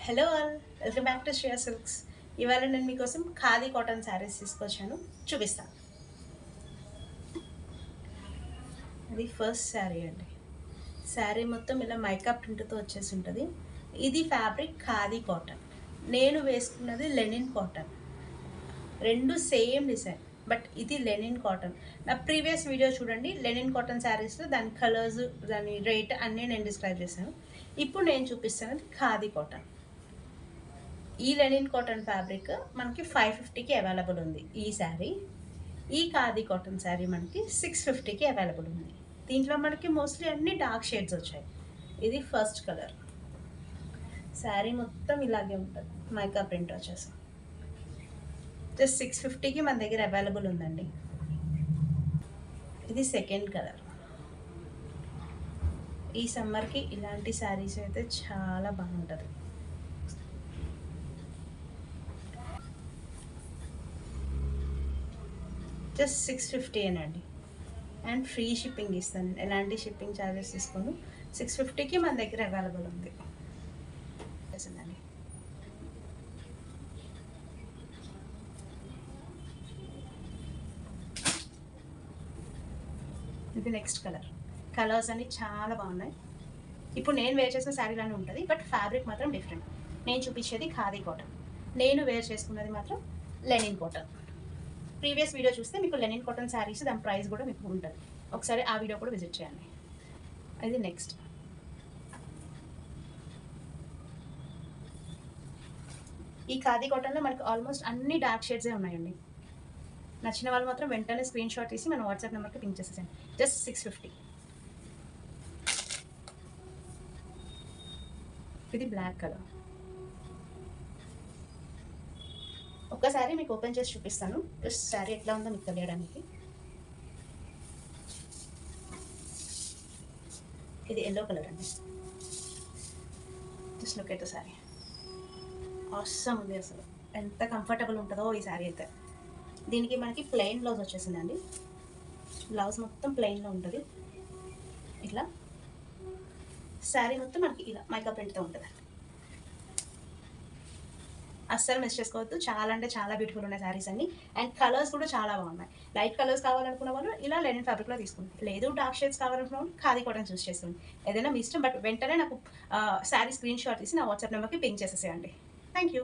Hello all, welcome back to Shreya silks. ఇవాళ నేను మీకోసం ఖాదీ కాటన్ శారీస్ తీసుకొచ్చాను, చూపిస్తాను. అది ఫస్ట్ శారీ అండి. శారీ మొత్తం ఇలా మైకా ప్రింట్తో వచ్చేసి ఉంటుంది. ఇది ఫ్యాబ్రిక్ ఖాదీ కాటన్. నేను వేసుకున్నది లెనిన్ కాటన్. రెండు సేమ్ డిజైన్, బట్ ఇది లెనిన్ కాటన్. నా ప్రీవియస్ వీడియో చూడండి, లెనిన్ కాటన్ శారీస్లో దాని కలర్స్, దాని రేట్ అన్నీ నేను డిస్క్రైబ్ చేశాను. ఇప్పుడు నేను చూపిస్తున్నది ఖాదీ కాటన్. ఈ లెనిన్ కాటన్ ఫ్యాబ్రిక్ మనకి 550కి అవైలబుల్ ఉంది ఈ శారీ. ఈ ఖాదీ కాటన్ శారీ మనకి 650కి అవైలబుల్ ఉంది. దీంట్లో మనకి మోస్ట్లీ అన్ని డార్క్ షేడ్స్ వచ్చాయి. ఇది ఫస్ట్ కలర్. శారీ మొత్తం ఇలాగే ఉంటుంది, మైకా ప్రింట్ వచ్చేసి. జస్ట్ 650కి మన దగ్గర అవైలబుల్ ఉందండి. ఇది సెకండ్ కలర్. ఈ సమ్మర్కి ఇలాంటి శారీస్ అయితే చాలా బాగుంటుంది. జస్ట్ 650 అండి. అండ్ ఫ్రీ షిప్పింగ్ ఇస్తాను, ఎలాంటి షిప్పింగ్ ఛార్జెస్ తీసుకోను. 650కి మన దగ్గర అవైలబుల్ ఉంది. అండి ఇది నెక్స్ట్ కలర్. కలర్స్ అన్ని చాలా బాగున్నాయి. ఇప్పుడు నేను వేర్ చేసిన శారీలానే ఉంటుంది, బట్ ఫ్యాబ్రిక్ మాత్రం డిఫరెంట్. నేను చూపించేది ఖాదీ కాటన్, నేను వేర్ చేసుకున్నది మాత్రం లెనిన్ కాటన్. ప్రీవియస్ వీడియో చూస్తే మీకు లెనిన్ కాటన్ శారీస్ దాని ప్రైస్ కూడా మీకు ఉంటుంది. ఒకసారి ఆ వీడియో కూడా విజిట్ చేయండి. ఇది నెక్స్ట్. ఈ ఖాదీ కాటన్లో మనకు ఆల్మోస్ట్ అన్ని డార్క్ షేడ్సే ఉన్నాయండి. నచ్చిన వాళ్ళు మాత్రం వెంటనే స్క్రీన్ షాట్ తీసి మన వాట్సాప్ నెంబర్కి పింక్ చేసేసాను. జస్ట్ 650. ఇది బ్లాక్ కలర్. ఒక్కసారి మీకు ఓపెన్ చేసి చూపిస్తాను, జస్ట్ శారీ ఎట్లా ఉందో మీకు తెలియడానికి. ఇది ఎల్లో కలర్ అండి. Just look at the sari. Awesome ఉంది అసలు, ఎంత కంఫర్టబుల్ ఉంటుందో ఈ శారీ అయితే. దీనికి మనకి ప్లెయిన్ బ్లౌజ్ వచ్చేసిందండి. బ్లౌజ్ మొత్తం ప్లెయిన్లో ఉంటుంది. ఇట్లా శారీ మొత్తం మనకి ఇలా మైకా ప్రింట్తో ఉంటుంది. అస్సలు మిస్ చేసుకోవద్దు, చాలా అంటే చాలా బ్యూటిఫుల్ ఉన్నాయి శారీస్ అన్ని. అండ్ కలర్స్ కూడా చాలా బాగున్నాయి. లైట్ కలర్స్ కావాలనుకున్న వాళ్ళు ఇలా లెనిన్ ఫ్యాబ్రిక్లో తీసుకోండి, లేదు డార్క్ షేడ్స్ కావాలనుకున్న వాళ్ళు ఖాదీ కాటన్ చూస్ చేసుకోండి. ఏదైనా మీ ఇష్టం, బట్ వెంటనే నాకు శారీ స్క్రీన్ షాట్ తీసి నా వాట్సాప్ నెంబర్కి పింక్ చేసేసేయండి. Thank you.